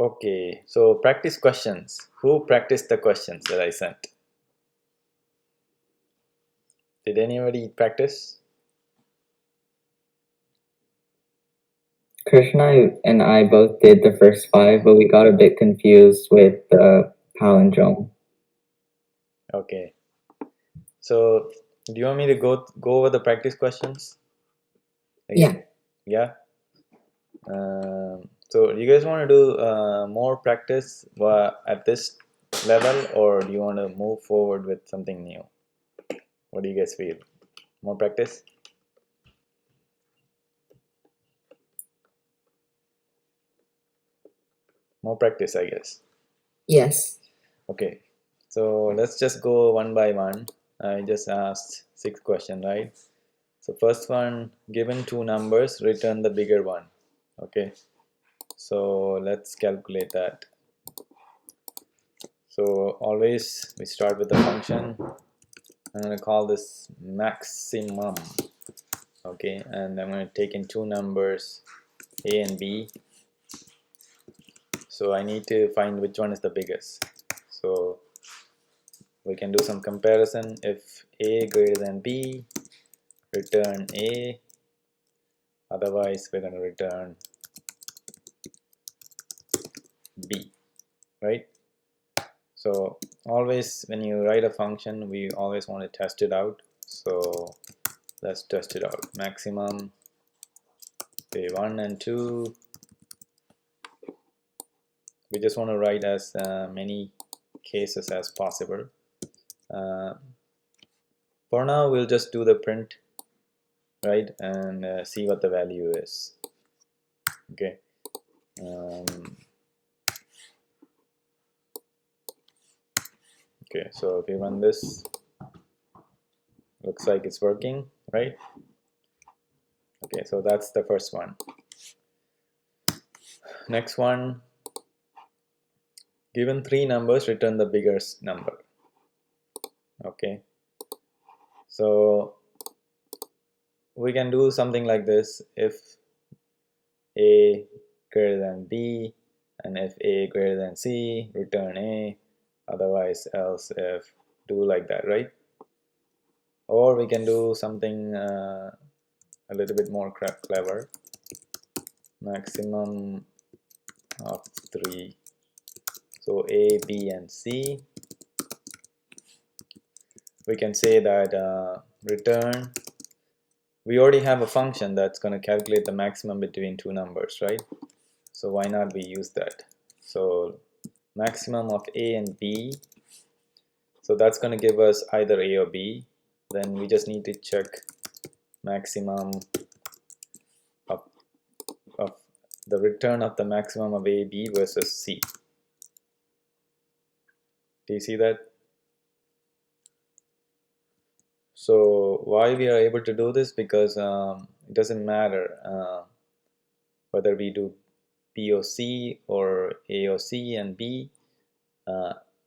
Okay, so practice questions. Who practiced the questions that I sent? Did anybody practice? Krishna and I both did the first 5, but we got a bit confused with the palindrome. Okay. So, do you want me to go over the practice questions again? Yeah. So, do you guys want to do more practice at this level, or do you want to move forward with something new? What do you guys feel? More practice? More practice, I guess. Yes. Okay. So let's just go one by one. I just asked 6 questions, right? So first one, given 2 numbers, return the bigger one. Okay. So let's calculate that. So always we start with the function. I'm going to call this maximum. Okay, and I'm going to take in 2 numbers, a and b. So I need to find which one is the biggest. So we can do some comparison. If a greater than b, return a. Otherwise we're going to return b, right? So always when you write a function, we always want to test it out. So let's test it out. Maximum, okay, 1 and 2. We just want to write as many cases as possible. For now we'll just do the print, right, and see what the value is. Okay. Okay, so if we run this, looks like it's working, right? Okay, so that's the first one. Next one, given 3 numbers, return the biggest number. Okay, so we can do something like this. If a greater than b and if a greater than c, return a. Otherwise else if, do like that, right? Or we can do something a little bit more clever. Maximum of 3. So a, b and c. We can say that return, we already have a function that's going to calculate the maximum between 2 numbers, right? So why not we use that? So maximum of a and b, so that's going to give us either a or b. Then we just need to check maximum of the return of the maximum of a, b versus c. Do you see that? So why we are able to do this? Because it doesn't matter whether we do B or C or A or C and B,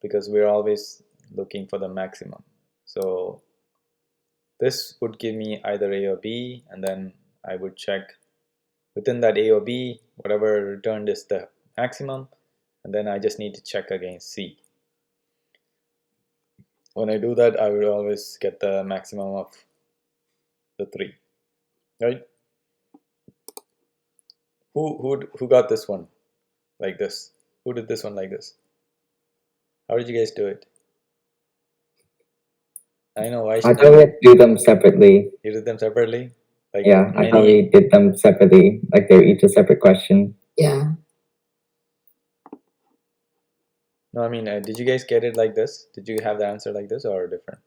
because we're always looking for the maximum. So this would give me either A or B, and then I would check within that A or B, whatever returned is the maximum, and then I just need to check against C. When I do that, I will always get the maximum of the 3, right? Who got this one like this? Who did this one like this? How did you guys do it? I know why. I thought we had to do them separately. You did them separately? Like yeah, I thought we did them separately, like they're each a separate question. Yeah. No, I mean, did you guys get it like this? Did you have the answer like this or different?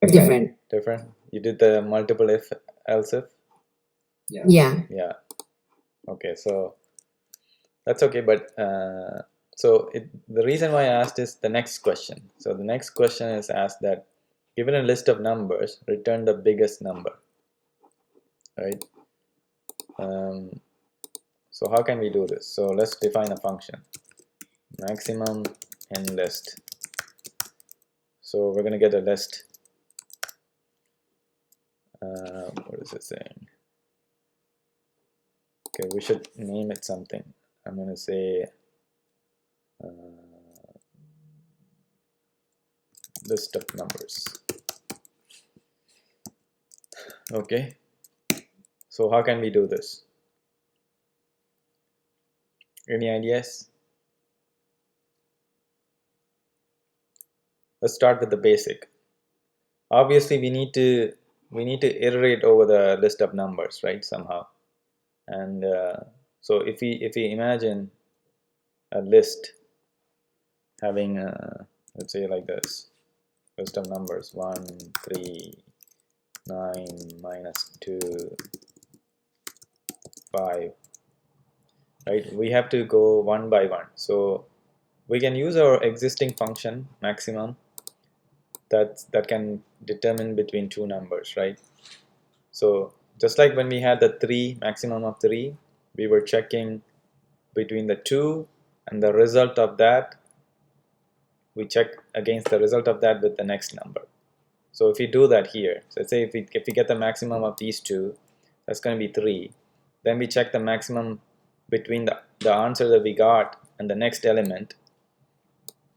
Different. Different? You did the multiple if, else if? Yeah. Yeah. Okay, so that's okay, but so the reason why I asked is the next question. So the next question is asked that given a list of numbers, return the biggest number, right? So how can we do this? So let's define a function. Maximum in list. So we're going to get a list. What is it saying? Okay, we should name it something. I'm going to say list of numbers. Okay, so how can we do this? Any ideas? Let's start with the basic. Obviously we need to iterate over the list of numbers, right, somehow. And so if we imagine a list having let's say like this, list of numbers 1 3 9 -2 5, right? We have to go one by one. So we can use our existing function maximum that can determine between two numbers, right? So just like when we had the 3 maximum of 3, we were checking between the 2 and the result of that. We check against the result of that with the next number. So if we do that here, so let's say if we get the maximum of these two, that's going to be 3. Then we check the maximum between the answer that we got and the next element.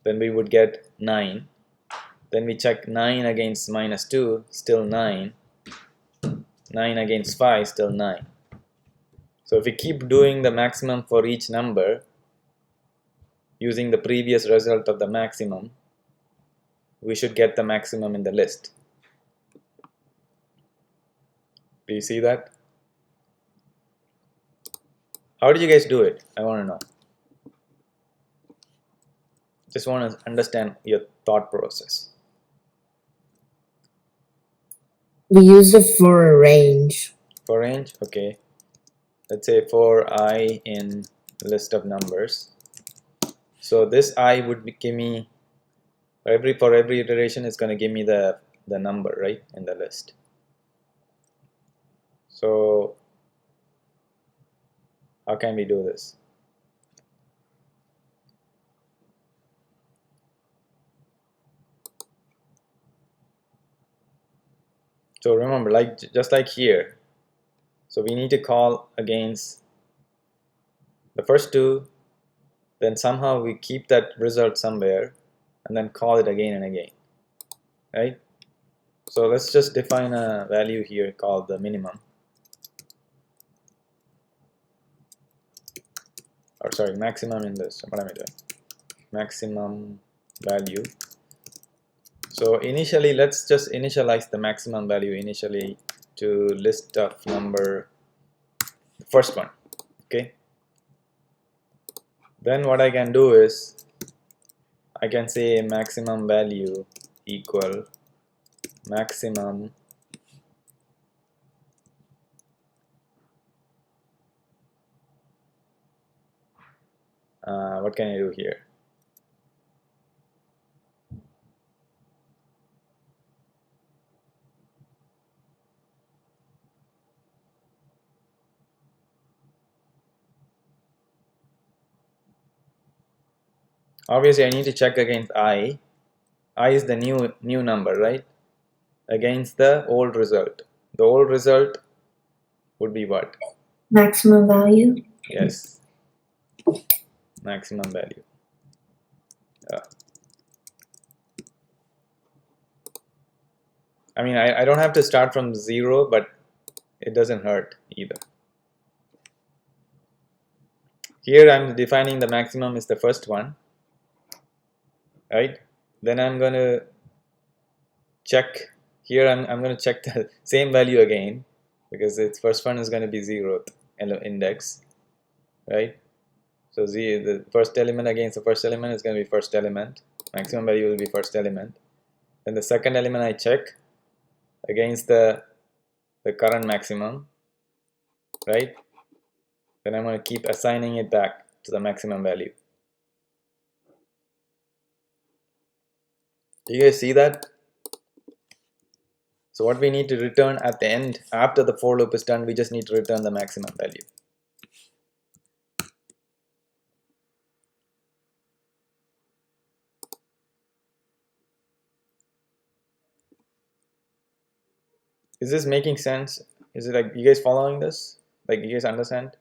Then we would get 9. Then we check 9 against -2, still 9. 9 against 5, still 9. So if we keep doing the maximum for each number using the previous result of the maximum, we should get the maximum in the list. Do you see that? How did you guys do it? I want to know. Just want to understand your thought process. We use it for a range. For range, okay. Let's say for I in list of numbers. So this I would give me for every iteration is going to give me the number, right, in the list. So how can we do this? So remember, like just like here, so we need to call against the first two, then somehow we keep that result somewhere and then call it again and again, right? So let's just define a value here called the minimum, or sorry, maximum in this. What am I doing? Maximum value. So initially, let's just initialize the maximum value initially to list of number, the first one, okay? Then what I can do is I can say maximum value equal maximum what can I do here? Obviously I need to check against I. I is the new number, right? Against the old result. The old result would be what? Maximum value? Yes. Maximum value. I mean, I don't have to start from 0, but it doesn't hurt either. Here I'm defining the maximum is the first one, right? Then I'm going to check here. I'm going to check the same value again because its first one is going to be 0th index, right? So the first element against the first element is going to be first element. Maximum value will be first element. Then the second element I check against the current maximum, right? Then I'm going to keep assigning it back to the maximum value. Do you guys see that? So what we need to return at the end, after the for loop is done, we just need to return the maximum value. Is this making sense? Is it like you guys following this? Like you guys understand?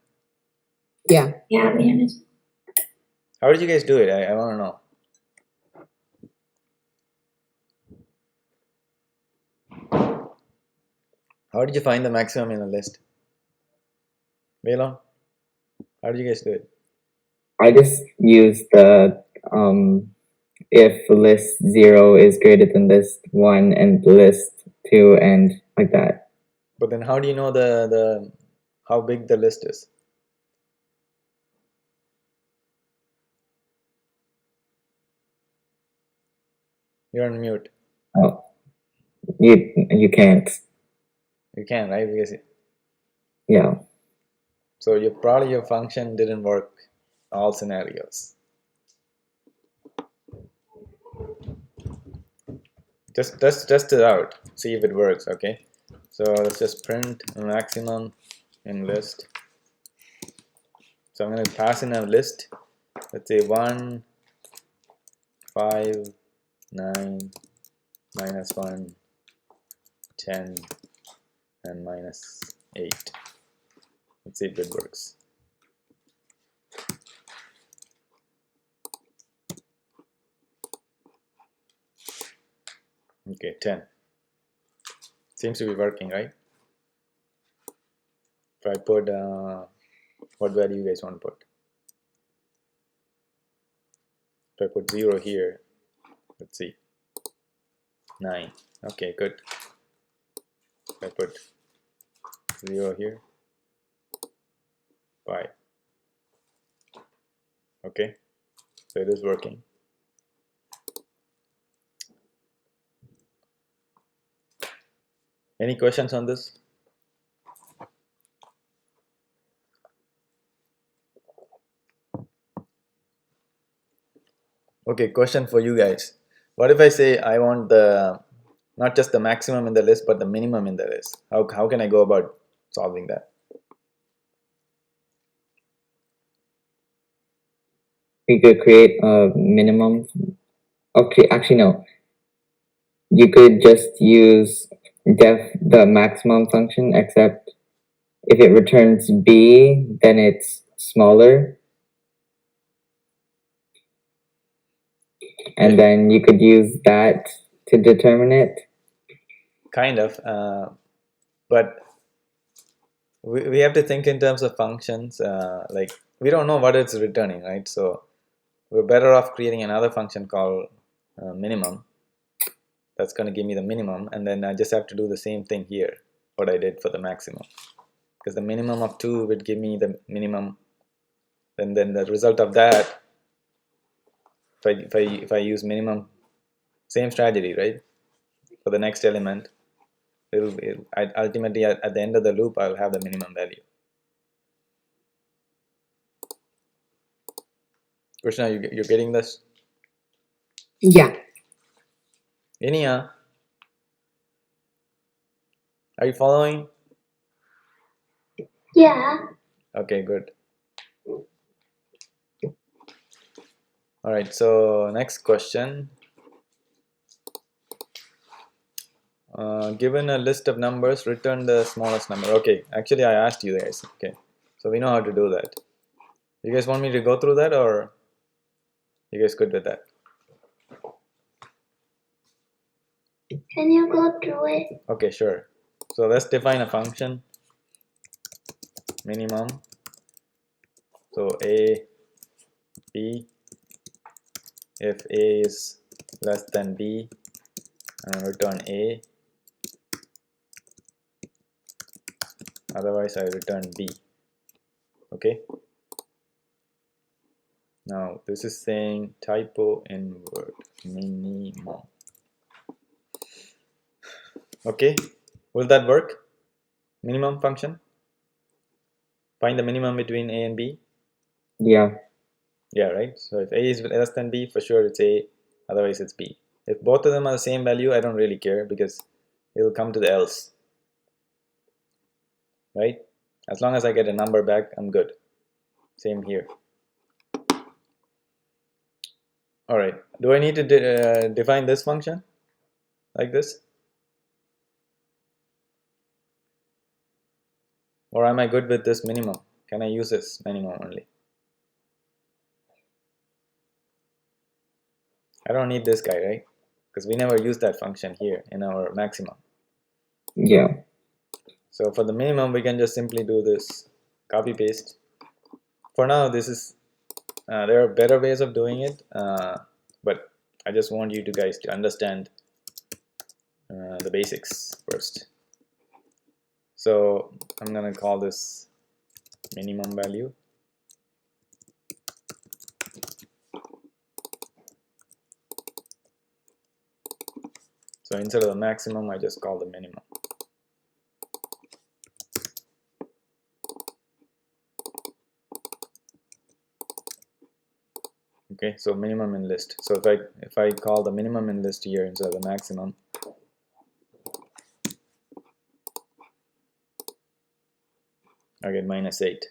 Yeah. Yeah, we understand. How did you guys do it? I want to know. How did you find the maximum in the list? Waylon, how did you guys do it? I just use the if list 0 is greater than list 1 and list 2 and like that. But then how do you know the how big the list is? You're on mute. Oh, you can't. You can, right? Because Yeah. so probably your function didn't work all scenarios. Just test it out, see if it works. Okay, so let's just print maximum in list. So I'm going to pass in a list. Let's say 1, 5, 9, -1, 10, and -8. Let's see if it works. Okay, 10. Seems to be working, right? If I put, what value you guys want to put? If I put 0 here, let's see, 9. Okay, good. If I put 0 here, 5. Okay, so it is working. Any questions on this? Okay, question for you guys. What if I say I want the not just the maximum in the list but the minimum in the list? How can I go about solving that? You could create a minimum. Okay, actually no. You could just use the maximum function, except if it returns b, then it's smaller. And then you could use that to determine it. Kind of, but we have to think in terms of functions. Like we don't know what it's returning, right? So we're better off creating another function called minimum. That's going to give me the minimum, and then I just have to do the same thing here, what I did for the maximum. Because the minimum of 2 would give me the minimum, and then the result of that, if I use minimum, same strategy, right? For the next element, ultimately at the end of the loop, I'll have the minimum value. Krishna, you're getting this? Yeah. Inia, are you following? Yeah. Okay, good. All right, so next question. Given a list of numbers, return the smallest number. Okay, actually I asked you guys. Okay, so we know how to do that. You guys want me to go through that, or you guys good with that? Can you go through it? Okay, sure. So let's define a function, minimum. So a, b, if a is less than b, return a, otherwise I return b. Okay, now this is saying typo in word, minimum. Okay, will that work? Minimum function, find the minimum between a and b. Yeah. Yeah, right. So if a is less than b, for sure it's a, otherwise it's b. If both of them are the same value, I don't really care, because it will come to the else, right? As long as I get a number back, I'm good. Same here. All right, do I need to define this function like this, or am I good with this minimum? Can I use this minimum only? I don't need this guy, right? Because we never use that function here in our maximum. Yeah. So for the minimum, we can just simply do this, copy paste. For now, this is there are better ways of doing it, but I just want you guys to understand the basics first. So I'm gonna call this minimum value. So instead of the maximum, I just call the minimum. Okay, so minimum in list. So if I call the minimum in list here instead of the maximum, I get -8,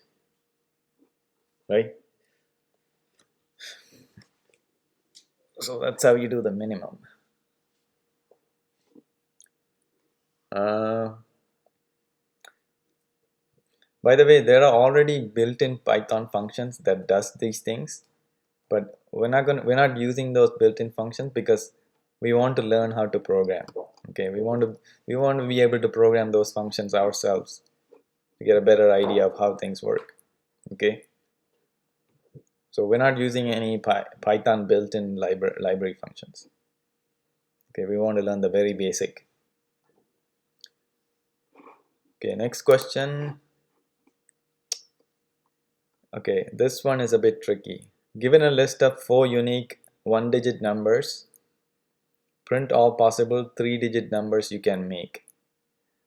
right? So that's how you do the minimum. By the way, there are already built-in Python functions that does these things, but we're not using those built-in functions because we want to learn how to program. Okay, we want to be able to program those functions ourselves to get a better idea of how things work. Okay, so we're not using any Python built-in library functions. Okay, we want to learn the very basic. Okay, next question. Okay, this one is a bit tricky. Given a list of 4 unique one-digit numbers, print all possible 3-digit numbers you can make.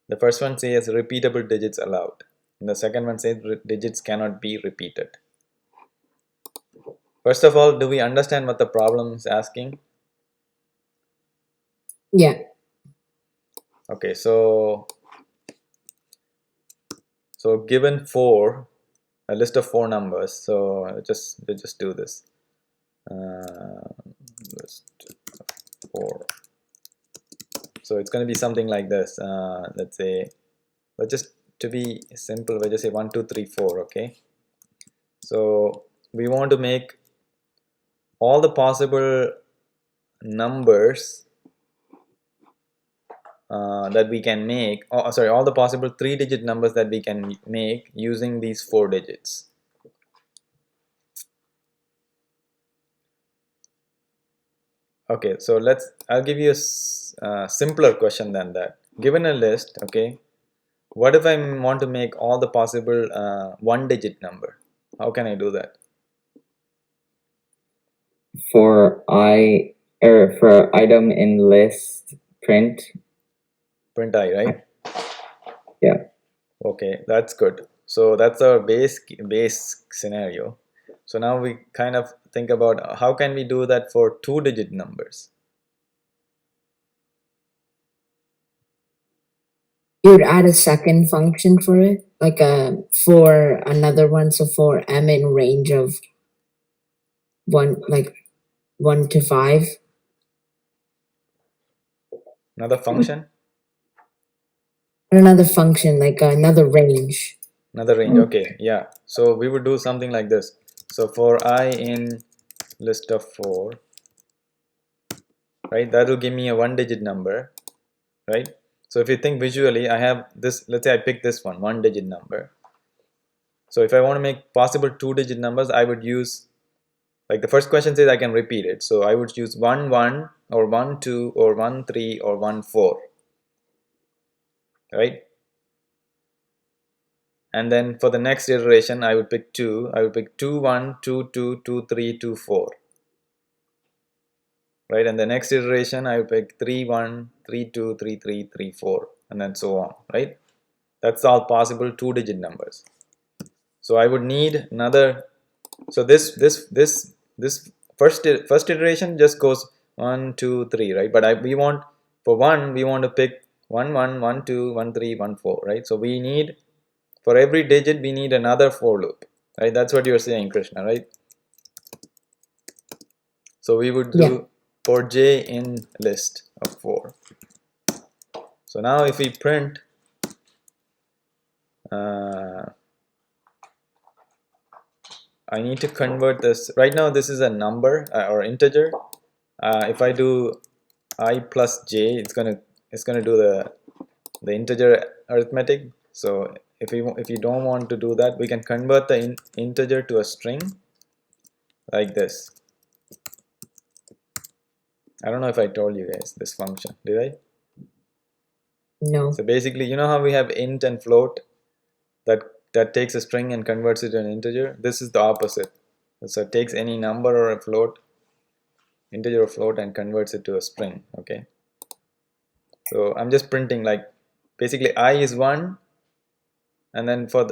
The first one says repeatable digits allowed. And the second one says digits cannot be repeated. First of all, do we understand what the problem is asking? Yeah. Okay, so given a list of 4 numbers. So we'll just do this. List of 4. So it's going to be something like this. Let's say, just to be simple, we'll just say 1, 2, 3, 4. Okay. So we want to make all the possible numbers that we can make. Oh, sorry, all the possible 3-digit numbers that we can make using these 4 digits. Okay, so I'll give you a simpler question than that. Given a list, okay, what if I want to make all the possible 1-digit number? How can I do that? For for item in list, print I, right? Yeah. Okay, that's good. So that's our base scenario. So now we kind of think about how can we do that for 2-digit numbers. You would add a second function for it, like for another one, so for m in range of 1 to 5. Another function? Another function, like another range. Another range, okay, yeah. So we would do something like this. So for I in list of 4, right, that will give me a 1-digit number, right? So if you think visually, I have this, let's say I pick this 1-digit number. So if I want to make possible 2-digit numbers, I would use, like the first question says I can repeat it. So I would use 1, 1 or 1, 2 or 1, 3 or 1, 4, right? And then for the next iteration, I would pick 2. I would pick 2, 1, 2, 2, 2, 3, 2, 4. Right, and the next iteration I would pick 3, 1, 3, 2, 3, 3, 3, 4, and then so on, right? That's all possible 2-digit numbers. So I would need another, so this first iteration just goes 1, 2, 3, right? But we want, for 1 we want to pick 1, 1, 1, 2, 1, 3, 1, 4, right? So we need, for every digit we need another for loop, right? That's what you're saying, Krishna, right? So we would do for j in list of 4. So now if we print I need to convert this. Right now this is a number or integer. If I do I plus j, it's gonna do the integer arithmetic. So if you don't want to do that, we can convert the integer to a string like this. I don't know if I told you guys this function, did I? No. So basically, you know how we have int and float that takes a string and converts it to an integer? This is the opposite. So it takes any number or a float, integer or float, and converts it to a string. Okay. So I'm just printing like basically I is 1, and then for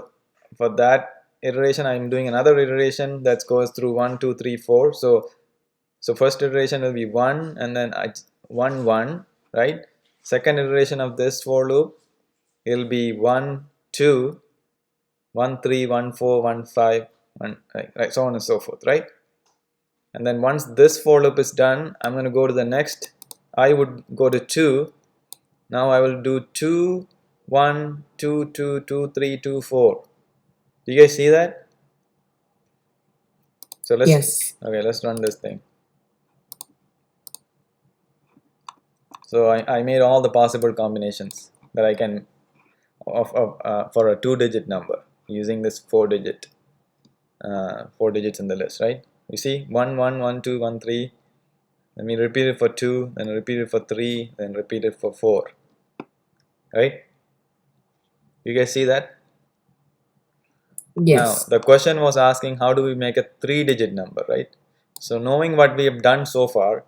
that iteration I'm doing another iteration that goes through 1 2 3 4. So first iteration will be 1, and then 1 1, right? Second iteration of this for loop will be 1 2 1 3 1 4 1 5 1, right, so on and so forth, right? And then once this for loop is done, I'm going to go to the next. I would go to 2. Now I will do 2 1 2 2 2 3 2 4. Do you guys see that? So let's run this thing. So I made all the possible combinations that I can for a 2-digit number using this 4 digits in the list, right? You see 1 1 1 2 1 3. Let me repeat it for 2, then repeat it for 3, then repeat it for 4. Right? You guys see that? Yes. Now the question was asking how do we make a 3-digit number, right? So knowing what we have done so far,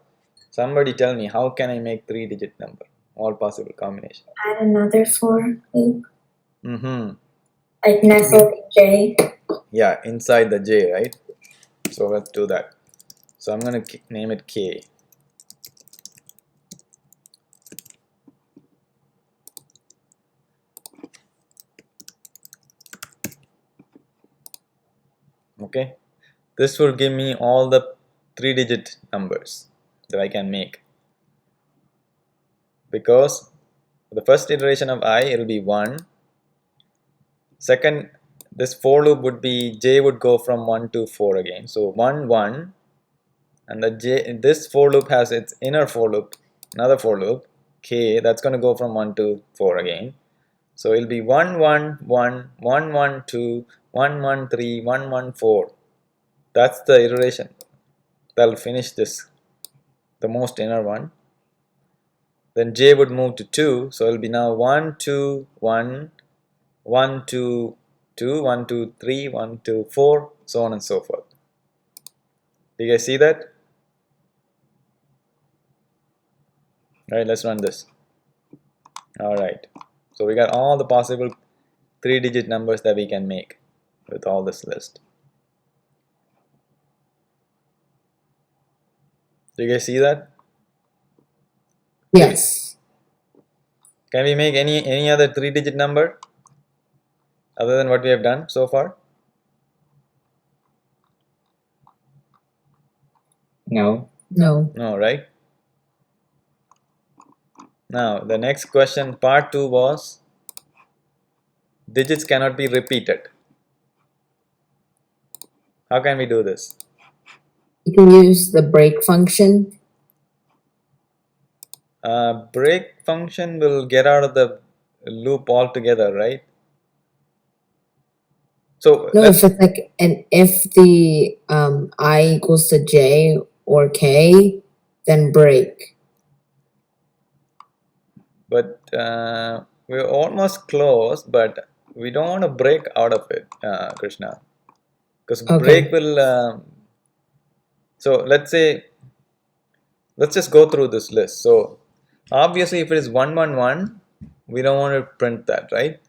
somebody tell me how can I make 3-digit number? All possible combinations. Add another for loop. Mm-hmm. Like nestled J. Yeah, inside the J, right? So let's do that. So I'm gonna name it K. Okay, this will give me all the 3-digit numbers that I can make, because the first iteration of I it will be 1. Second, this for loop would be J would go from 1 to 4 again. So 1 1, and the J, this for loop has its inner for loop, another for loop K, that's going to go from 1 to 4 again. So it'll be 1 1 1 1 1 2 1 1 3 1 1 4. That's the iteration that'll finish this, the most inner one. Then J would move to 2, so it'll be now 1 2 1 1 2 2 1 2 3 1 2 4, so on and so forth. Do you guys see that? All right, let's run this. All right, so we got all the possible 3-digit numbers that we can make with all this list. Do you guys see that? Yes. Can we make any other 3-digit number other than what we have done so far? No. No. No, right? Now the next question, part 2, was digits cannot be repeated. How can we do this? You can use the break function. Break function will get out of the loop altogether, right? So No, if it's like, and if the I equals to J or K, then break. but we're almost close, but we don't want to break out of it, Krishna, because break will. So let's just go through this list. So obviously, if it is 1 1 1, we don't want to print that, right?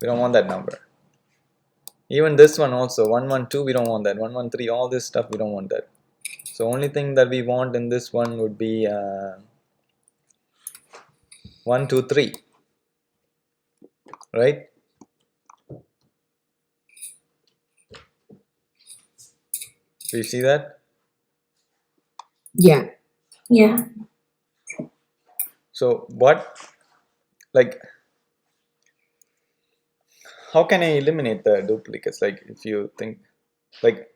We don't want that number. Even this one also 1 1 2, we don't want that. 1 1 3, all this stuff we don't want that. So only thing that we want in this one would be 1 2 3, right? Do you see that? Yeah. Yeah. So what, like, how can I eliminate the duplicates? Like, if you think, like,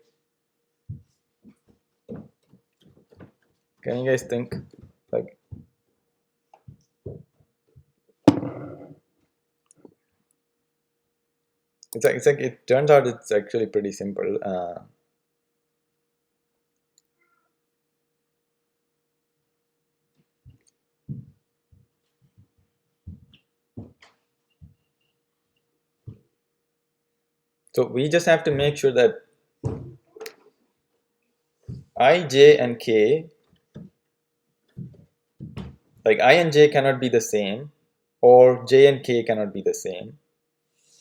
can you guys think, like, It's like it turns out it's actually pretty simple. So we just have to make sure that I, j, and k, like I and j cannot be the same, or j and k cannot be the same,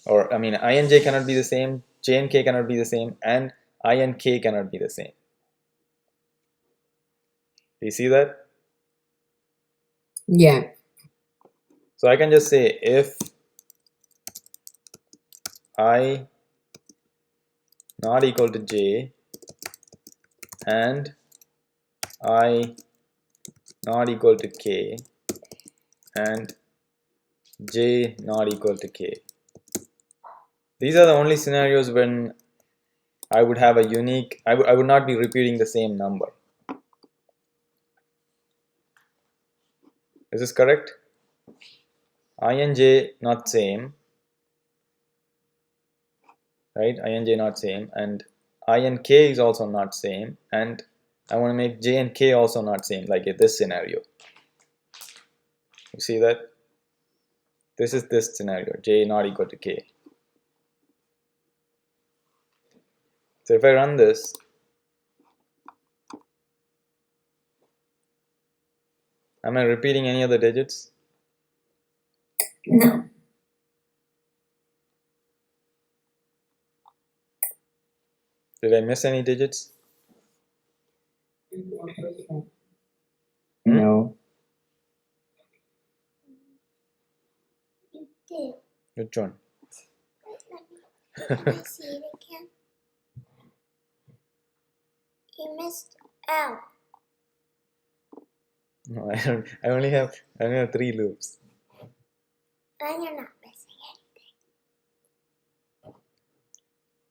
or I mean I and j cannot be the same, j and k cannot be the same, and I and k cannot be the same. Do you see that? Yeah. So I can just say if I not equal to j and I not equal to k and j not equal to k. These are the only scenarios when I would have a unique, I would not be repeating the same number. Is this correct? I and j not same, right? I and j not same, and I and k is also not same, and I want to make j and k also not same, like in this scenario. You see that? This is this scenario, j not equal to k. So if I run this, am I repeating any of the digits? No. Did I miss any digits? No. You did. Which one? Can I see it again? You missed out. No, I don't. I only have 3 loops. And you're not missing it.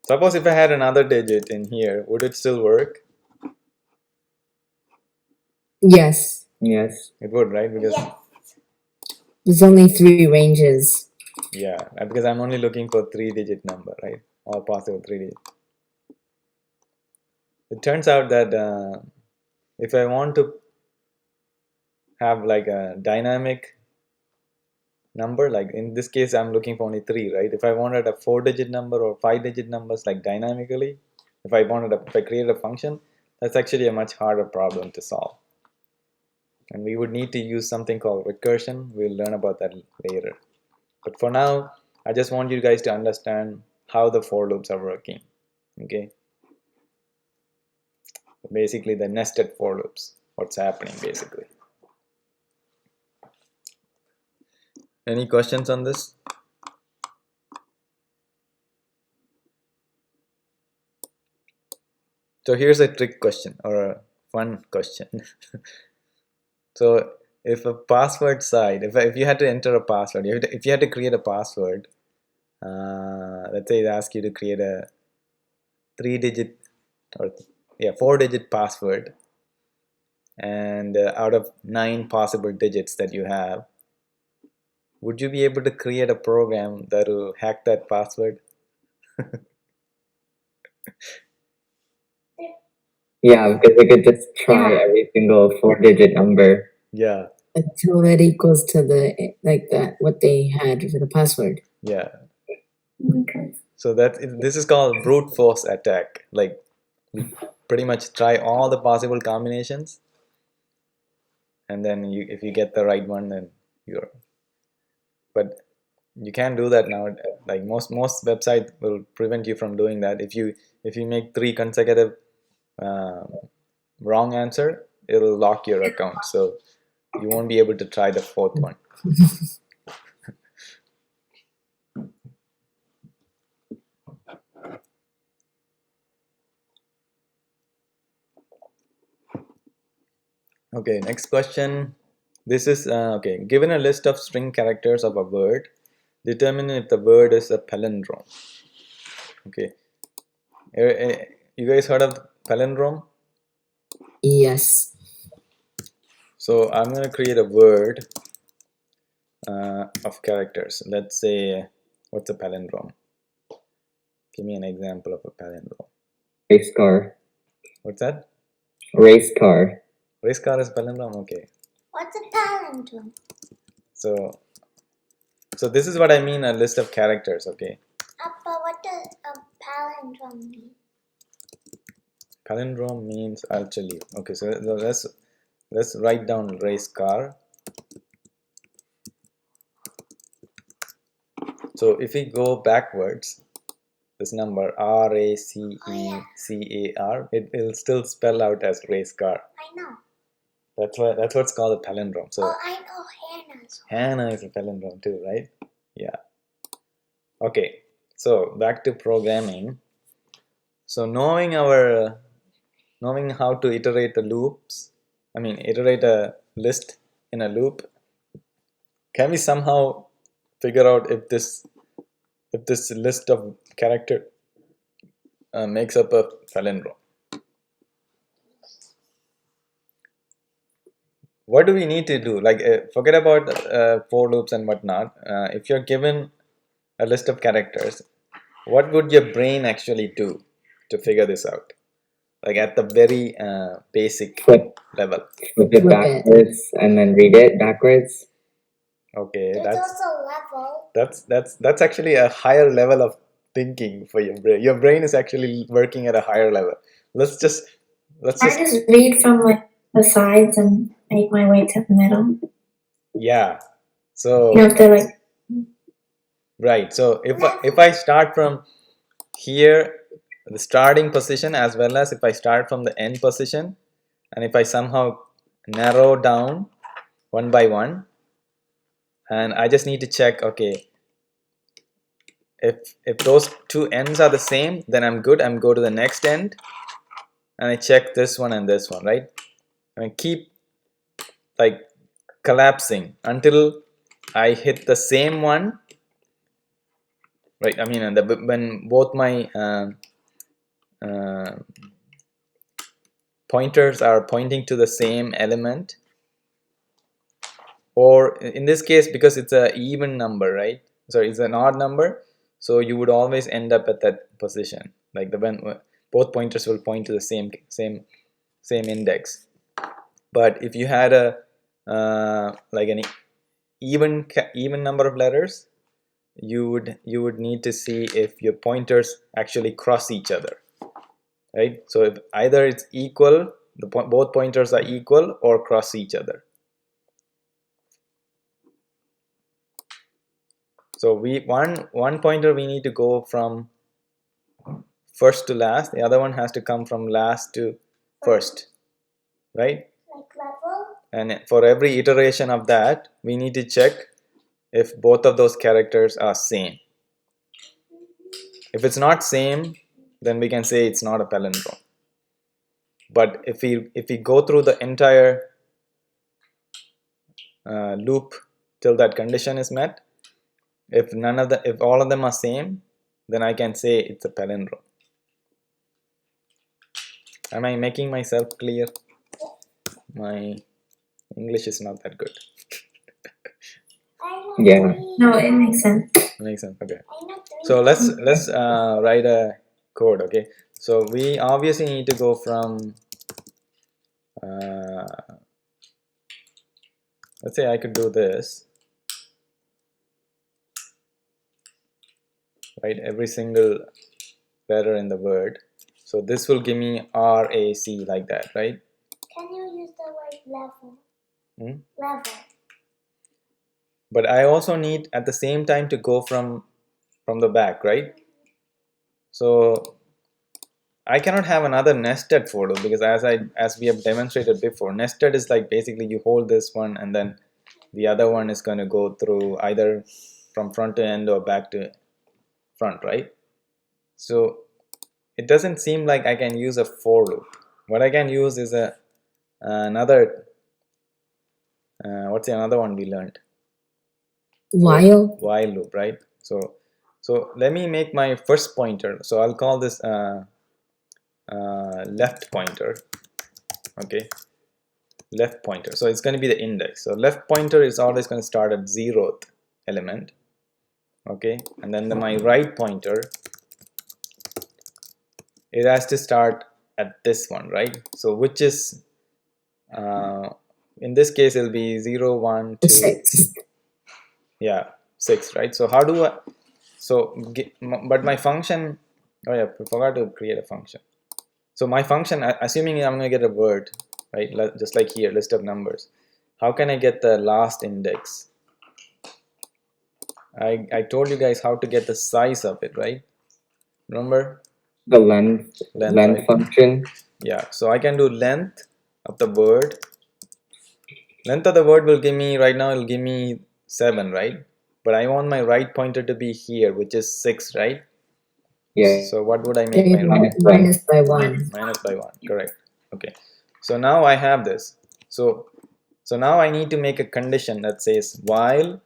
Suppose if I had another digit in here, would it still work? Yes. Yes. It would, right? Because Yes. There's only 3 ranges. yeah, because I'm only looking for 3-digit number, right? All possible 3 digits. It turns out that if I want to have like a dynamic number, like in this case I'm looking for only 3, right? If I wanted a 4-digit number or 5-digit numbers like dynamically, if I created a function, that's actually a much harder problem to solve, and we would need to use something called recursion. We'll learn about that later, but for now I just want you guys to understand how the for loops are working. Okay, basically the nested for loops, what's happening basically. Any questions on this? So here's a trick question or a fun question. So if a password side, if you had to enter a password, if you had to create a password, let's say it asks you to create a 3-digit or 4-digit password, and out of 9 possible digits that you have, would you be able to create a program that will hack that password? Yeah, because we could just try every single 4-digit number. Yeah, Until that equals to the like that what they had for the password. yeah. Okay. So this is called brute force attack. Like we pretty much try all the possible combinations, and then if you get the right one, then you're. But you can't do that now. Like most websites will prevent you from doing that. If you make 3 consecutive um, wrong answer, it'll lock your account. So you won't be able to try the 4th one. Okay, next question. This is okay. Given a list of string characters of a word, determine if the word is a palindrome. Okay, you guys heard of palindrome? Yes. So I'm going to create a word of characters. Let's say, what's a palindrome? Give me an example of a palindrome. Race car. What's that? Race car. Race car is palindrome? Okay. What's a palindrome? So this is what I mean, a list of characters, okay? Appa, what does a palindrome mean? Palindrome means, I'll tell you. Okay, so let's write down race car. So if we go backwards, this number RACECAR, it will still spell out as race car. I know. That's what's called a palindrome. So Oh, I know Hannah's. Hannah is a palindrome too, right? Yeah. Okay. So back to programming. So knowing how to iterate the loops, iterate a list in a loop, can we somehow figure out if this list of character makes up a palindrome? What do we need to do? Like, forget about for loops and whatnot. If you're given a list of characters, what would your brain actually do to figure this out? Like at the very basic level. Flip it backwards and then read it backwards. Okay, There's also level. that's actually a higher level of thinking for your brain. Your brain is actually working at a higher level. Let's just I just read from like the sides and make my way to the middle. Yeah. So You have to like right. So if I start from here, the starting position, as well as if I start from the end position, and if I somehow narrow down one by one, and I just need to check, okay, if those two ends are the same, then I'm good. I'm go to the next end and I check this one and this one, right? And I keep like collapsing until I hit the same one, right? When both my pointers are pointing to the same element, or in this case, because it's an even number, right? Sorry, it's an odd number, so you would always end up at that position, like when both pointers will point to the same index. But if you had a like an even number of letters, you would need to see if your pointers actually cross each other, right? So if either it's equal, both pointers are equal, or cross each other. So one pointer we need to go from first to last. The other one has to come from last to first, right? Like level? And for every iteration of that, we need to check if both of those characters are same. If it's not same, then we can say it's not a palindrome. But if we go through the entire loop till that condition is met, if all of them are same, then I can say it's a palindrome. Am I making myself clear? My English is not that good. Yeah. no, it makes sense. Makes sense. Okay. So let's write a code. Okay. So we obviously need to go from let's say I could do this, right? Every single letter in the word. So this will give me RAC, like that, right? Can you use the word level? Level. But I also need at the same time to go from the back, right? So I cannot have another nested for loop, because as we have demonstrated before, nested is like basically you hold this one and then the other one is going to go through either from front to end or back to front, right? So it doesn't seem like I can use a for loop. What I can use is another what's the another one we learned? While Loop, right? So let me make my first pointer. So I'll call this left pointer. Okay, left pointer. So it's going to be the index. So left pointer is always going to start at 0th element. Okay, and then my right pointer it has to start at this one, right? So which is in this case it'll be 0 1 2 6. yeah 6, right? So how do I, so but my function, oh yeah, I forgot to create a function. So my function, assuming I'm going to get a word, right, just like here, list of numbers, how can I get the last index? I told you guys how to get the size of it, right? Remember? The length Right? function. Yeah, so I can do length of the word. Length of the word will give me, right now it'll give me 7, right? But I want my right pointer to be here, which is 6, right? Yeah. So what would I make my Minus by 1. minus by 1, correct? Okay, so now I have this. So now I need to make a condition that says while,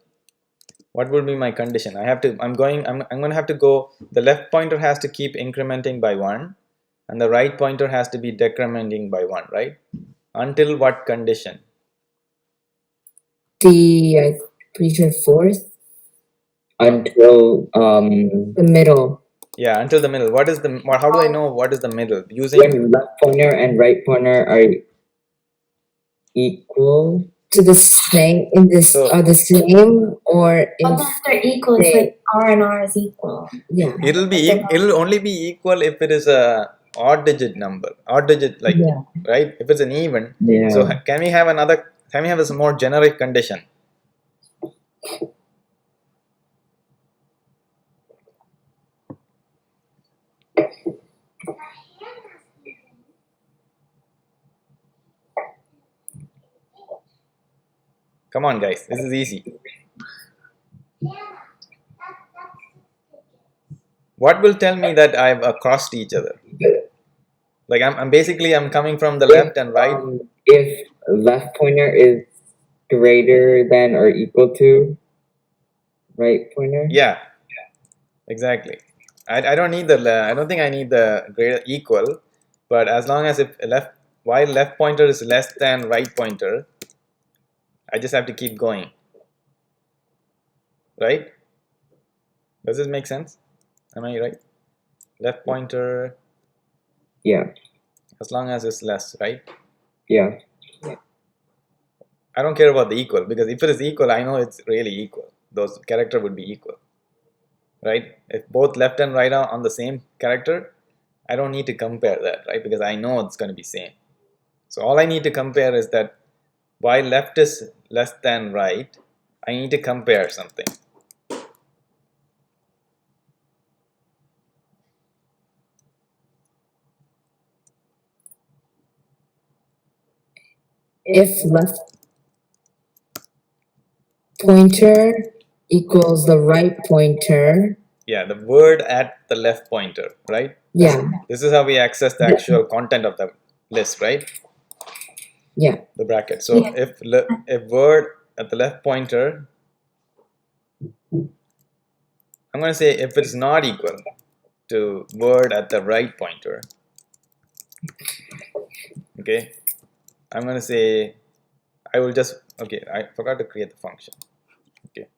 what would be my condition? I'm going to have to go, the left pointer has to keep incrementing by 1 and the right pointer has to be decrementing by 1, right? Until what condition? I'm pretty sure 4th. Until The middle. Yeah, until the middle. What is the, or how do I know what is the middle? Using when left pointer and right pointer are equal. To the same in this So- are the same, or But if if they're equal, it's they- like R and R is equal. yeah. it'll only be equal if it is a odd digit number, odd digit, like, Yeah. right? If it's an even. Yeah. So can we have a more generic condition? Come on guys, this is easy. What will tell me that I've crossed each other? Like I'm basically coming from the left and right. If left pointer is greater than or equal to right pointer. Yeah, exactly. I don't need the, I don't think I need the greater equal, but as long as if while left pointer is less than right pointer, I just have to keep going, right? Does this make sense? Am I right? Left pointer, Yeah. as long as it's less, right? Yeah. I don't care about the equal, because if it is equal, I know it's really equal. Those character would be equal, right? If both left and right are on the same character, I don't need to compare that, right? Because I know it's going to be same. So all I need to compare is that while left is less than right, I need to compare something. If left pointer equals the right pointer, Yeah, the word at the left pointer, right? yeah, This is how we access the actual content of the list, right? yeah, The bracket. So Yeah. if word at the left pointer, I'm going to say if it's not equal to word at the right pointer, okay, I'm going to say, I will just, okay, I forgot to create the function. Okay,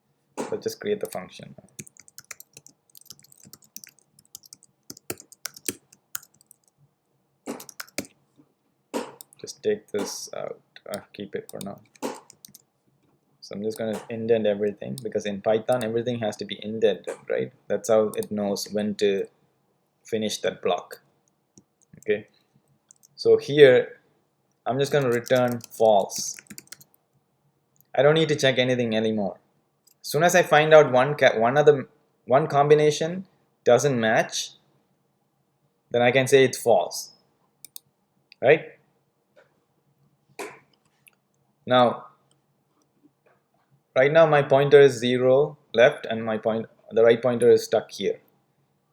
let's just create the function. Just take this out, keep it for now. So I'm just going to indent everything, because in Python everything has to be indented, right? That's how it knows when to finish that block. Okay, so here I'm just going to return false. I don't need to check anything anymore. As soon as I find out one combination doesn't match, then I can say it's false, right? Now, right now my pointer is 0 left and the right pointer is stuck here.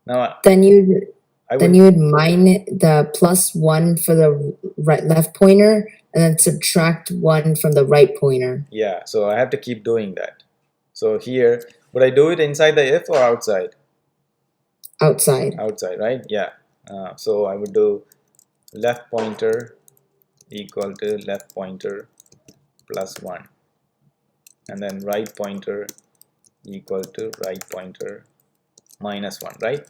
Now then you I then would, you would mine the +1 for the left pointer and then subtract 1 from the right pointer. yeah, so I have to keep doing that. So here, would I do it inside the if or outside? Outside. Outside, right? Yeah. So I would do left pointer equal to left pointer +1, and then right pointer equal to right pointer -1, right?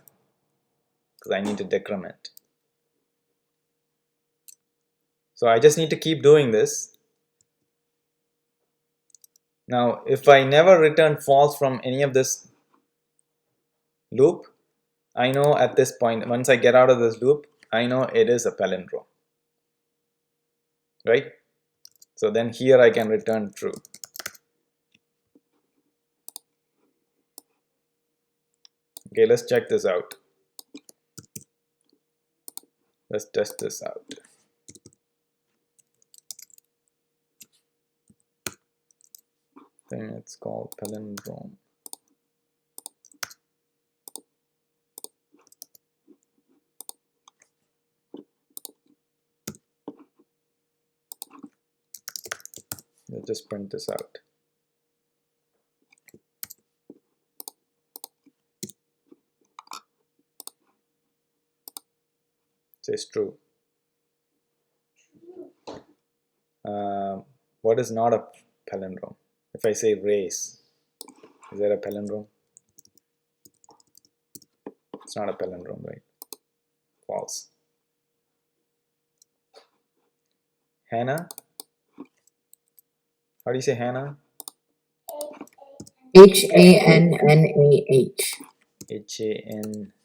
Because I need to decrement. So I just need to keep doing this. Now, if I never return false from any of this loop, I know at this point, once I get out of this loop, I know it is a palindrome, right? So then here I can return true. Okay, let's check this out. Let's test this out. Then it's called palindrome. Let's just print this out. It says true. What is not a palindrome? If I say race, is that a palindrome? It's not a palindrome, right? False. Hannah? How do you say Hannah? Hannah. H-A-N-A-H.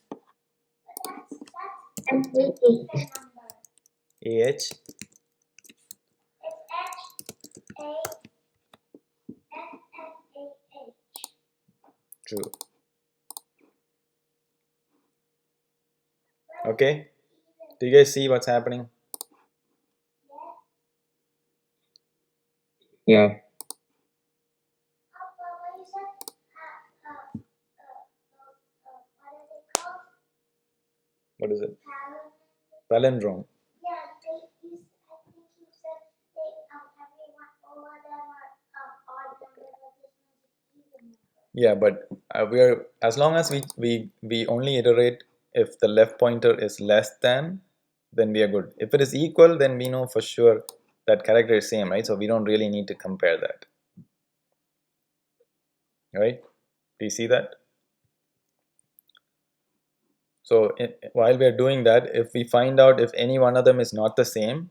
True. Okay. Do you guys see what's happening? Yeah. What is it? Palindrome. Yeah, but we are, as long as we only iterate if the left pointer is less than, then we are good. If it is equal, then we know for sure that character is same, right? So we don't really need to compare that. Right? Do you see that? So while we are doing that, if we find out if any one of them is not the same,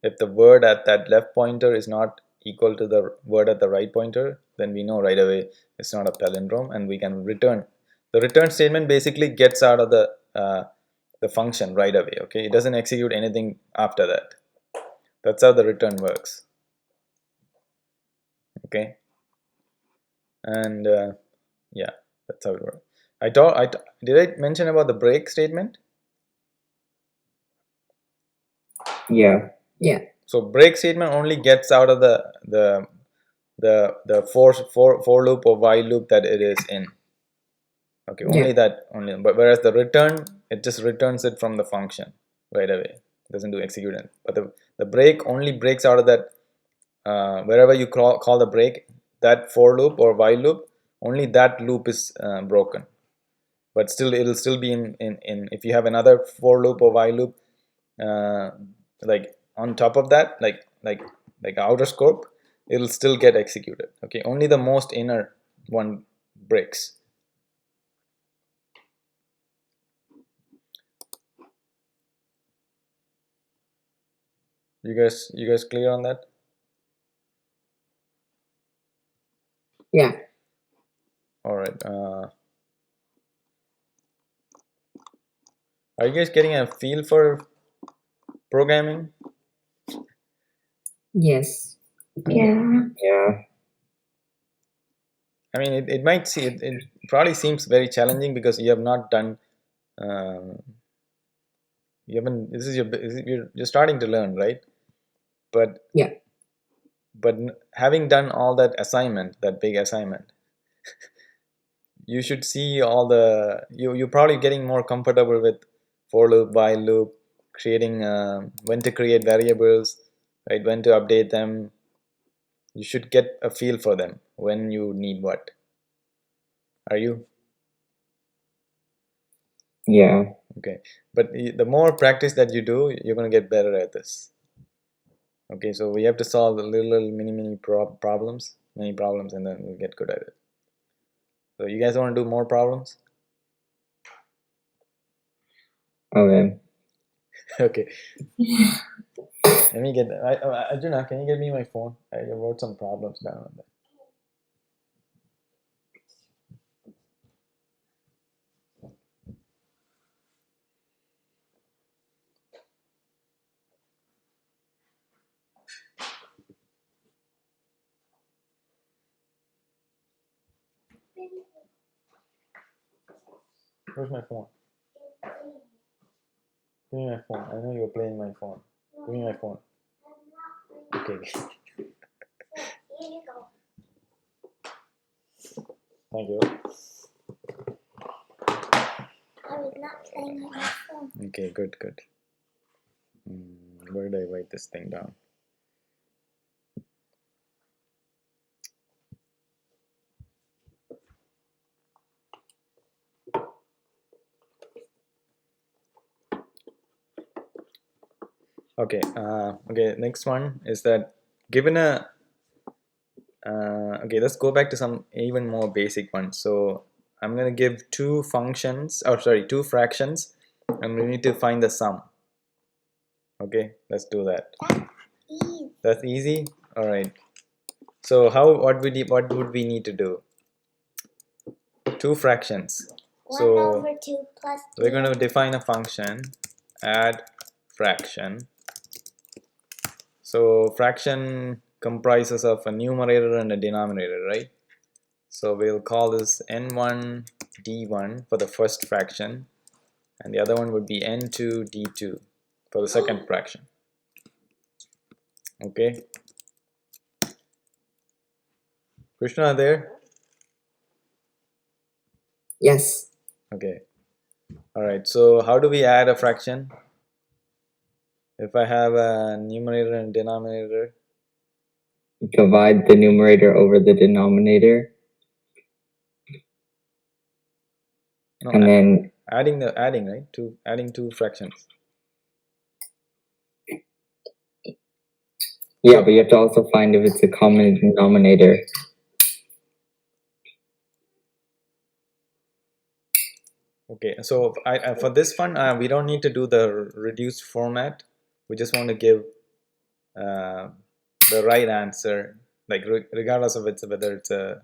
if the word at that left pointer is not equal to the word at the right pointer, then we know right away it's not a palindrome, and we can return. The return statement basically gets out of the function right away. Okay, it doesn't execute anything after that. That's how the return works. Okay, and yeah, that's how it works. Did I mention about the break statement? Yeah. Yeah. So break statement only gets out of the for loop or while loop that it is in. Okay, only that only. But whereas the return, it just returns it from the function right away. It doesn't do execute it. But the break only breaks out of that wherever you call the break, that for loop or while loop, only that loop is broken. But still, it'll still be in if you have another for loop or while loop, like on top of that, like outer scope, it'll still get executed. Okay, only the most inner one breaks. You guys clear on that? Yeah. All right. Are you guys getting a feel for programming? Yes. Yeah. Yeah. I mean, it might see it probably seems very challenging because you have not done. You haven't. You're starting to learn, right? But Yeah. but having done all that assignment, that big assignment, you should see all the you're probably getting more comfortable with for loop, while loop, creating when to create variables, right? When to update them. You should get a feel for them when you need what. Are you? Yeah. Okay, but the more practice that you do, you're going to get better at this. Okay, so we have to solve the little mini problems, and then we'll get good at it. So you guys want to do more problems? Okay. Okay. Let me get Arjuna, can you give me my phone? I wrote some problems down on that. Where's my phone? Give me my phone. I know you're playing my phone. Give me my phone. Okay. Here you go. Thank you. I was not playing on my phone. Okay, good. Where did I write this thing down? Okay. Okay. Next one is that given a okay, let's go back to some even more basic ones. So I'm going to give two fractions, and we need to find the sum. Okay, let's do that. Easy. That's easy. All right. So what would we need to do? Two fractions. 1 So over 2 plus 2. we're going to define a function, add fraction. So fraction comprises of a numerator and a denominator, right? So we'll call this n1 d1 for the first fraction, and the other one would be n2 d2 for the second fraction. Okay, Krishna, there? Yes. Okay. All right. So how do we add a fraction? If I have a numerator and denominator, Divide the numerator over the denominator, no, and then adding right? Adding two fractions. yeah, but you have to also find if it's a common denominator. Okay, so for this one, we don't need to do the reduced format. We just want to give the right answer, like regardless of whether it's a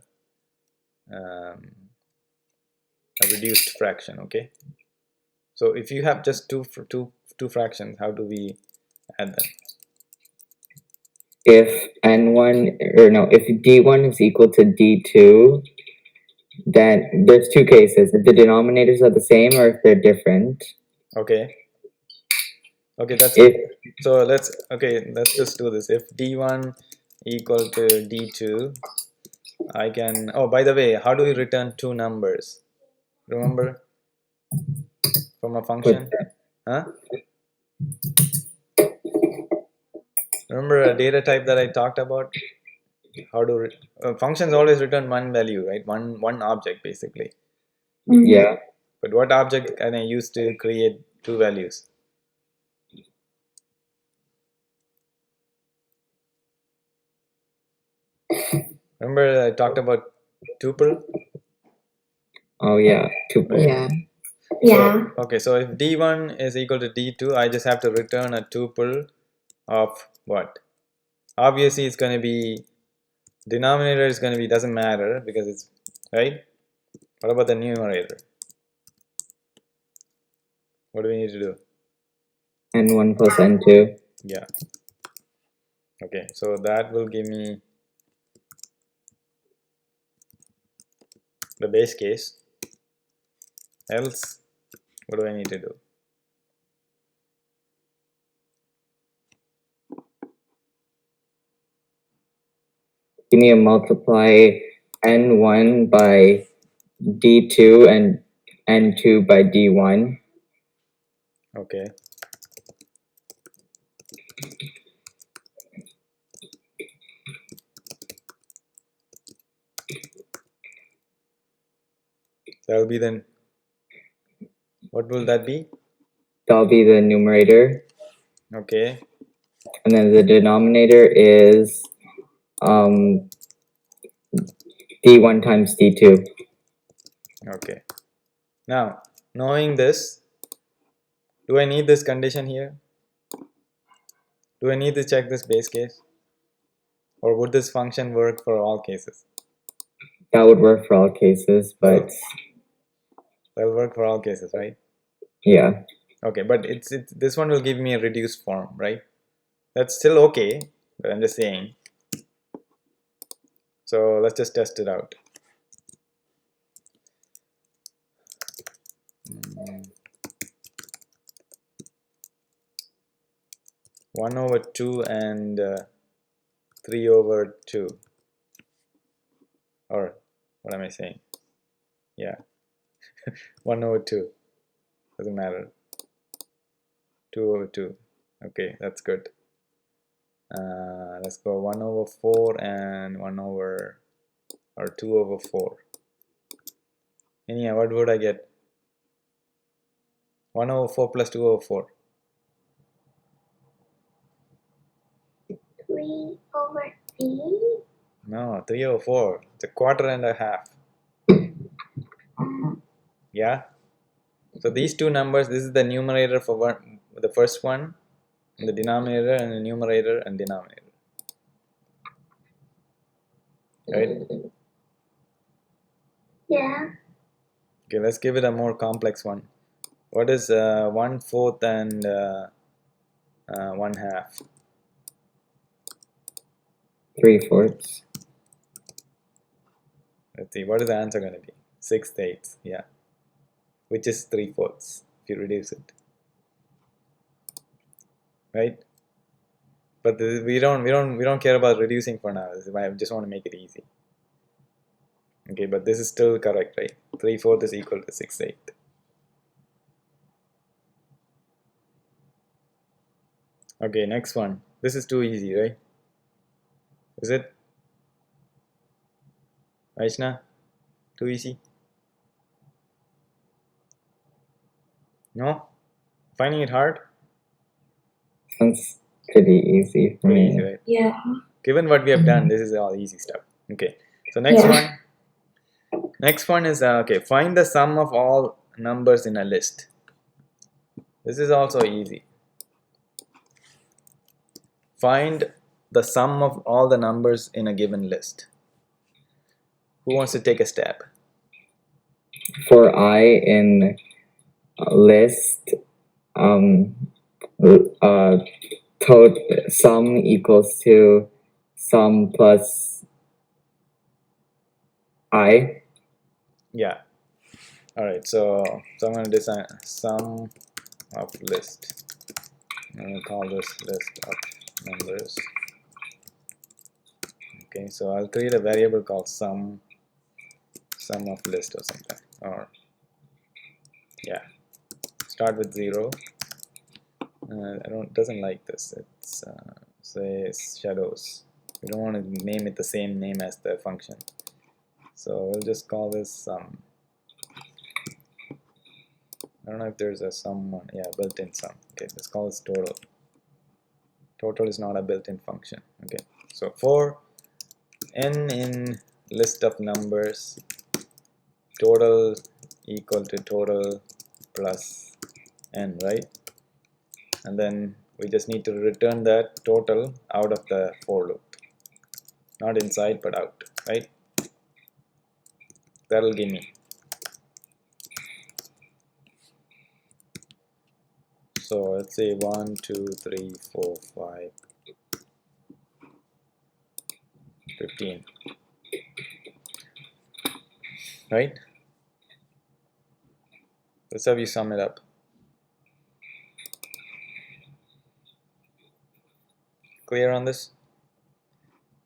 reduced fraction. Okay, so if you have just two fractions, how do we add them? If if d1 is equal to d2, then there's two cases: if the denominators are the same or if they're different. Okay, that's If so let's just do this. If d1 equal to d2, I can, oh, by the way, how do we return two numbers? Remember, from a function? Huh? Remember a data type that I talked about? How do functions always return one value, right? One object basically. yeah, But what object can I use to create two values? Remember I talked about tuple? oh yeah, tuple. Right? Yeah. Yeah. So, okay, so if d1 is equal to d2, I just have to return a tuple of what? Obviously, it's going to be denominator is going to be, doesn't matter because it's right. What about the numerator? What do we need to do? n1 plus n2. Yeah. Okay, so that will give me the base case. Else, what do I need to do? You need to multiply n1 by d2 and n2 by d1. Okay. That will be then, what will that be? That'll be the numerator. Okay. And then the denominator is d1 times d2. Okay. Now, knowing this, do I need this condition here? Do I need to check this base case? Or would this function work for all cases? That would work for all cases, but That'll work for all cases, right? yeah. Okay, but it's this one will give me a reduced form, right? That's still okay, but I'm just saying. So let's just test it out. 1/2 and 3/2. Or what am I saying? Yeah, 1/2. Doesn't matter. 2/2. Okay, that's good. Let's go 1/4 and 2/4. Anyhow, what would I get? 1/4 plus 2/4. 3/8. No, 3/4. It's a 1/4. Yeah. So these two numbers, this is the numerator for the first one, and the denominator, and the numerator and denominator. Right? Yeah. Okay, let's give it a more complex one. What is 1/4 and 1/2? 3/4. Let's see, what is the answer going to be? 6/8. Yeah, which is 3/4 if you reduce it, right? But we don't care about reducing for now. I just want to make it easy. Okay, but this is still correct, right? 3/4 is equal to 6/8. Okay, next one. This is too easy, right? Is it? Aishna? Too easy? No? Finding it hard? Sounds pretty easy for Pretty me. easy, right? Yeah. Given what we have done, this is all easy stuff. Okay, so next Yeah. one. Next one is okay. Find the sum of all numbers in a list. This is also easy. Find the sum of all the numbers in a given list. Who wants to take a stab? For I in list, sum equals to sum plus I. Yeah. All right. So I'm going to design sum of list. I'm going to call this list of numbers. Okay. So I'll create a variable called sum of list or something. Or yeah. Start with 0. Doesn't like this. It's says shadows. We don't want to name it the same name as the function. So we'll just call this sum. I don't know if there's a sum one. Yeah, built-in sum. Okay, let's call this total. Total is not a built-in function. Okay, so for n in list of numbers, total equal to total plus n, right? And then we just need to return that total out of the for loop. Not inside, but out, right? That'll give me. So let's say 1, 2, 3, 4, 5, 15. Right? Let's have you sum it up. Clear on this?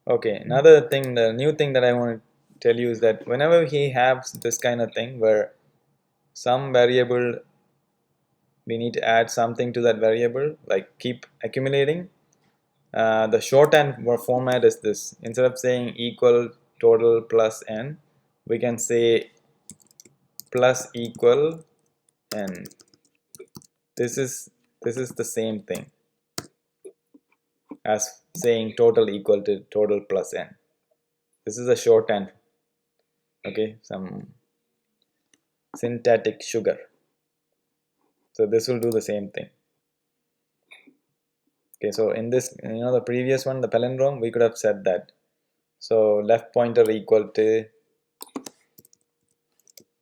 Okay, another thing, the new thing that I want to tell you is that whenever he has this kind of thing where some variable, we need to add something to that variable, like keep accumulating, the shorthand format is this. Instead of saying equal total plus n, we can say plus equal n. This is the same thing as saying total equal to total plus n. This is a shorthand. Okay, some syntactic sugar. So this will do the same thing. Okay, so in this, the previous one, the palindrome, we could have said that. So left pointer equal to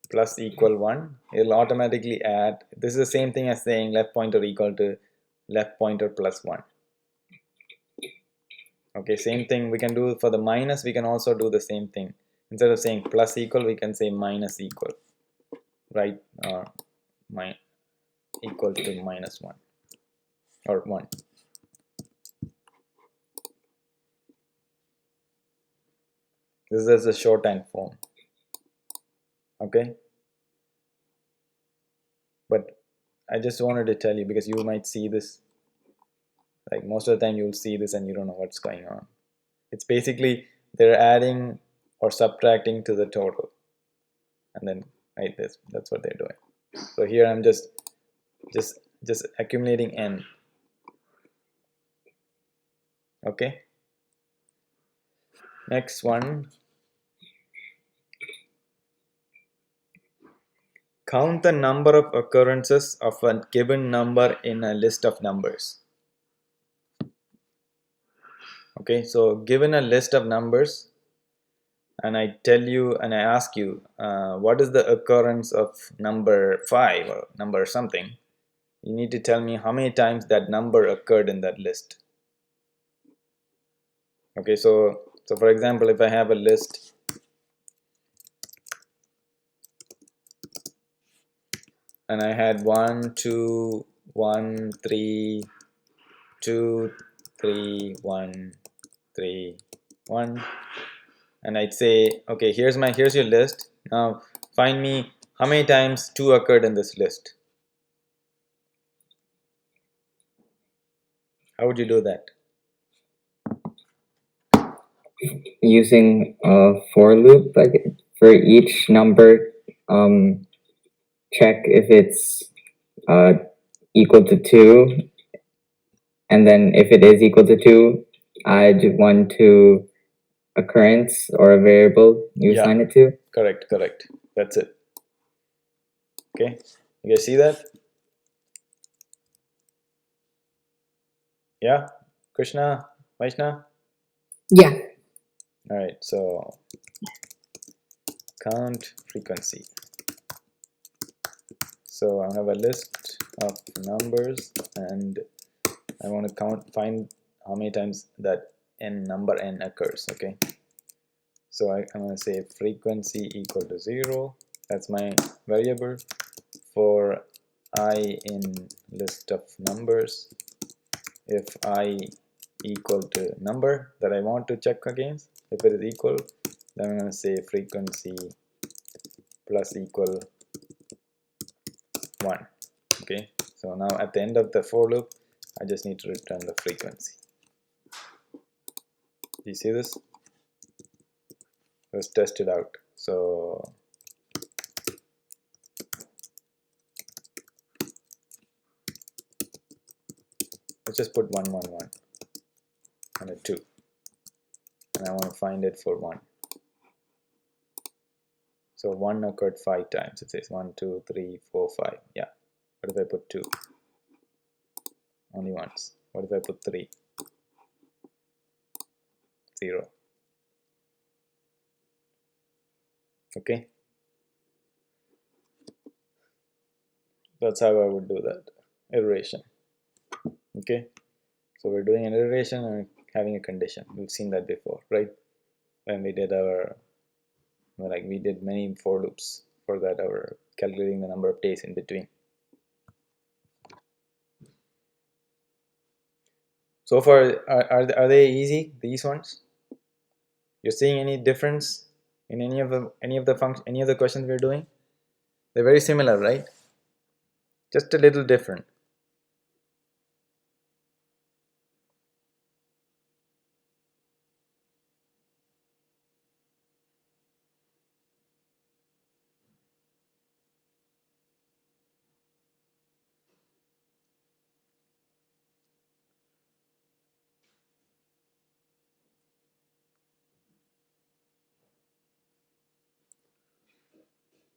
plus equal 1, it'll automatically add. This is the same thing as saying left pointer equal to left pointer plus 1. Okay, same thing we can do for the minus. We can also do the same thing. Instead of saying plus equal, we can say minus equal, right? Or equal to minus 1 or 1. This is a shorthand form. Okay, but I just wanted to tell you because you might see this, like most of the time you'll see this and you don't know what's going on. It's basically they're adding or subtracting to the total, and then right, that's what they're doing. So here I'm just accumulating n. Okay, next one, count the number of occurrences of a given number in a list of numbers. Okay, so given a list of numbers, and I tell you and I ask you what is the occurrence of number 5 or number something, you need to tell me how many times that number occurred in that list. Okay, so for example, if I have a list and I had 1 2 1 3 2 3 1 3 1, and I'd say, okay, here's your list. Now find me how many times 2 occurred in this list. How would you do that? Using a for loop, like for each number, check if it's equal to 2, and then if it is equal to 2, add 1 to occurrence or a variable you assign it to. Correct, that's it. Okay, you guys see that? Yeah, Krishna, Vaishna? Yeah. All right, so count frequency. So I have a list of numbers and I want to find how many times that number n occurs. Okay, so I'm going to say frequency equal to 0. That's my variable for I in list of numbers. If I equal to number that I want to check against, if it is equal, then I'm going to say frequency plus equal 1. Okay, so now at the end of the for loop, I just need to return the frequency. Do you see this? Let's test it out. So let's just put 1 1 1 and a 2, and I want to find it for 1. So 1 occurred 5 times. It says 1 2 3 4 5. Yeah. What if I put 2? Only once. What if I put 3? 0. Okay, that's how I would do that iteration. Okay, so we're doing an iteration and having a condition. We've seen that before, right? When we did we did many for loops for that, our calculating the number of days in between. So far, are they easy, these ones? You're seeing any difference in any of the questions we're doing? They're very similar, right? Just a little different.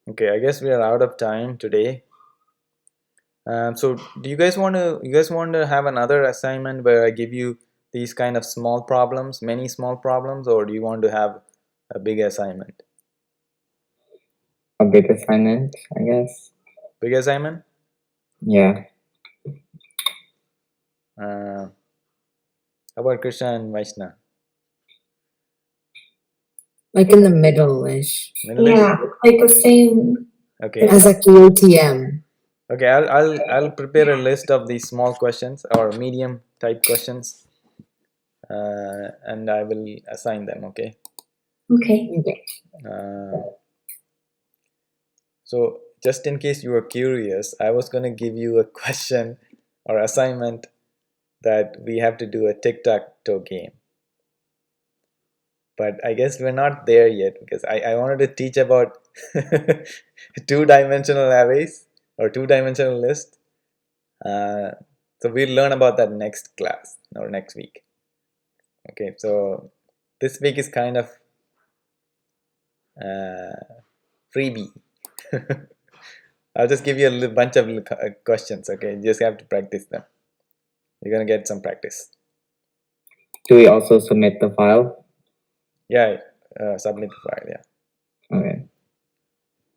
Okay, I guess we are out of time today. So do you guys want to have another assignment where I give you these kind of small problems, many small problems, or do you want to have a big assignment? A big assignment, I guess. Big assignment? Yeah. How about Krishna and Vaishna? Like in the middle-ish. Middle-ish? Yeah, like the same. Okay. As a QTM. Okay, I'll prepare a list of these small questions or medium type questions, and I will assign them. Okay. Okay. So just in case you were curious, I was gonna give you a question or assignment that we have to do a tic-tac-toe game. But I guess we're not there yet because I wanted to teach about two-dimensional arrays or two-dimensional list. So we'll learn about that next class or next week. Okay, so this week is kind of freebie. I'll just give you a bunch of questions. Okay, you just have to practice them. You're gonna get some practice. Do we also submit the file? Yeah, submit the file. Yeah. Okay.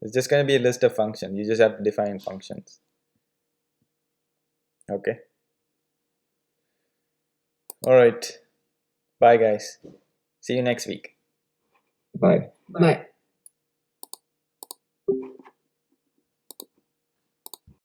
It's just going to be a list of functions. You just have to define functions. Okay. All right. Bye, guys. See you next week. Bye. But